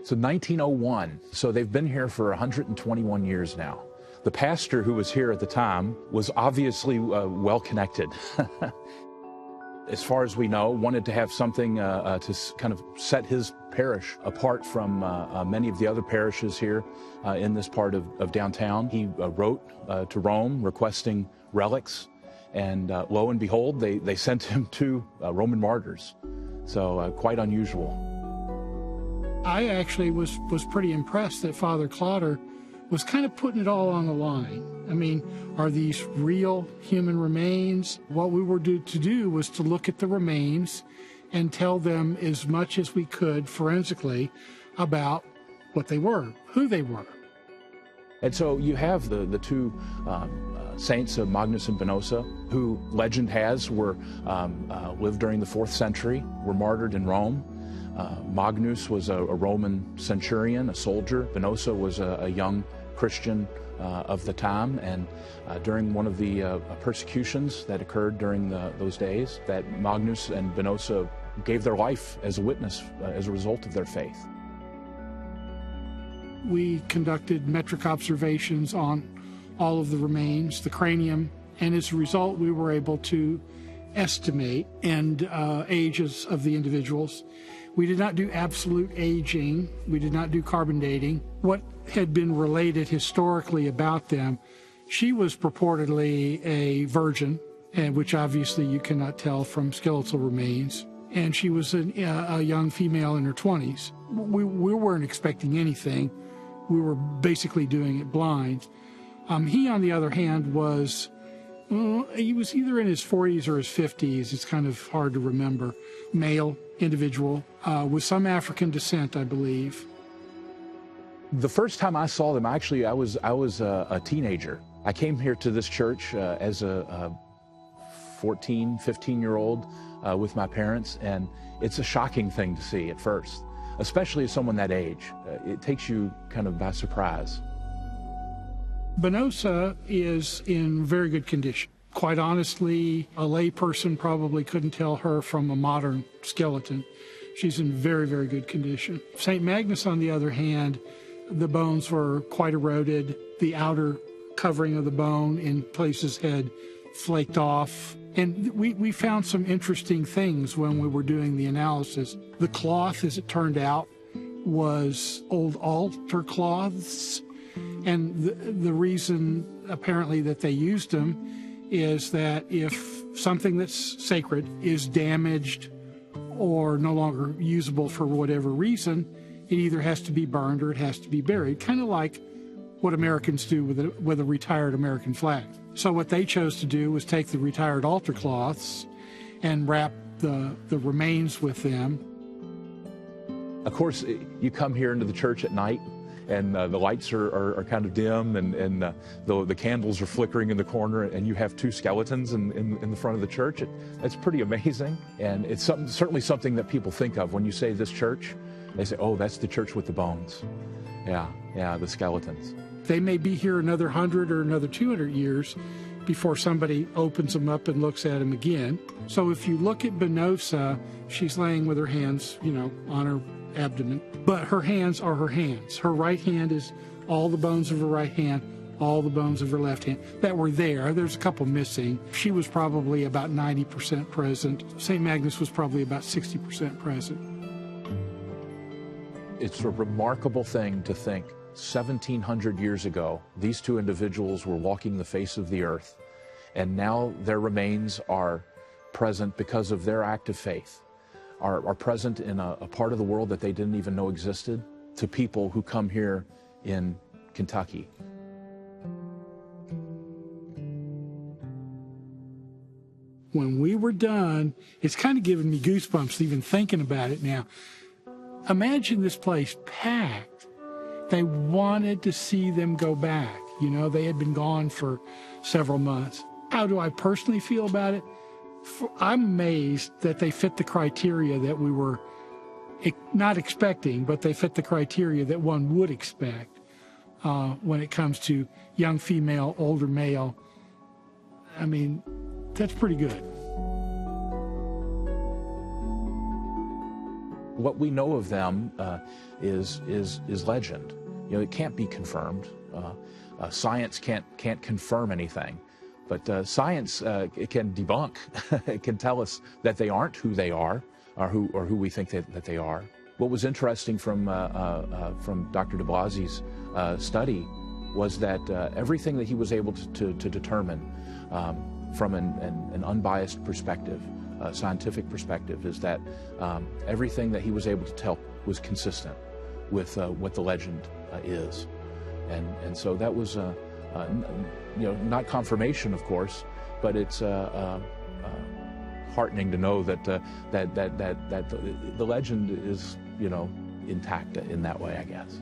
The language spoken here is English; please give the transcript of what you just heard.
So 1901, so they've been here for 121 years now. The pastor who was here at the time was obviously well connected. As far as we know, wanted to have something to kind of set his parish apart from many of the other parishes here in this part of downtown. He wrote to Rome requesting relics, and lo and behold, they sent him to Roman martyrs. So quite unusual. I actually was pretty impressed that Father Clotter was kind of putting it all on the line. I mean, are these real human remains? What we were to do was to look at the remains and tell them as much as we could forensically about what they were, who they were. And so you have the two Saints Magnus and Bonosa, who legend has lived during the 4th century, were martyred in Rome. Magnus was a Roman centurion, a soldier. Bonosa was a young Christian of the time, and during one of the persecutions that occurred during those days, that Magnus and Bonosa gave their life as a witness as a result of their faith. We conducted metric observations on all of the remains, the cranium, and as a result we were able to estimate and ages of the individuals. We did not do absolute aging. We did not do carbon dating. What had been related historically about them, she was purportedly a virgin, and which obviously you cannot tell from skeletal remains. And she was a young female in her 20s. We weren't expecting anything. We were basically doing it blind. He, on the other hand, was either in his 40s or his 50s. It's kind of hard to remember. Male individual with some African descent, I believe. The first time I saw them, actually, I was a teenager. I came here to this church as a 14, 15-year-old with my parents, and it's a shocking thing to see at first, especially as someone that age. It takes you kind of by surprise. Bonosa is in very good condition. Quite honestly, a layperson probably couldn't tell her from a modern skeleton. She's in very, very good condition. St. Magnus, on the other hand, the bones were quite eroded. The outer covering of the bone in places had flaked off. And we found some interesting things when we were doing the analysis. The cloth, as it turned out, was old altar cloths. And the reason, apparently, that they used them is that if something that's sacred is damaged or no longer usable for whatever reason, it either has to be burned or it has to be buried, kind of like what Americans do with a retired American flag. So what they chose to do was take the retired altar cloths and wrap the remains with them. Of course, you come here into the church at night, and the lights are kind of dim, and the candles are flickering in the corner, and you have two skeletons in the front of the church. It's pretty amazing, and it's certainly something that people think of when you say this church. They say, oh, that's the church with the bones. Yeah, the skeletons. They may be here another 100 or another 200 years before somebody opens them up and looks at them again. So if you look at Bonosa, she's laying with her hands, on her abdomen, but her hands are her hands. Her right hand is all the bones of her right hand, all the bones of her left hand that were there. There's a couple missing. She was probably about 90% present. St. Magnus was probably about 60% present. It's a remarkable thing to think 1,700 years ago, these two individuals were walking the face of the earth, and now their remains are present because of their act of faith, are present in a part of the world that they didn't even know existed, to people who come here in Kentucky. When we were done, it's kind of giving me goosebumps even thinking about it now. Imagine this place packed. They wanted to see them go back. They had been gone for several months. How do I personally feel about it? I'm amazed that they fit the criteria that we were not expecting, but they fit the criteria that one would expect when it comes to young female, older male. I mean, that's pretty good. What we know of them is legend. You know, it can't be confirmed. Science can't confirm anything, but science it can debunk. It can tell us that they aren't who they are, or who we think that they are. What was interesting from Dr. de Blasi's study was that everything that he was able to determine from an unbiased perspective, scientific perspective, is that everything that he was able to tell was consistent with what the legend is, and so that was not confirmation, of course, but it's heartening to know that the legend is intact in that way, I guess.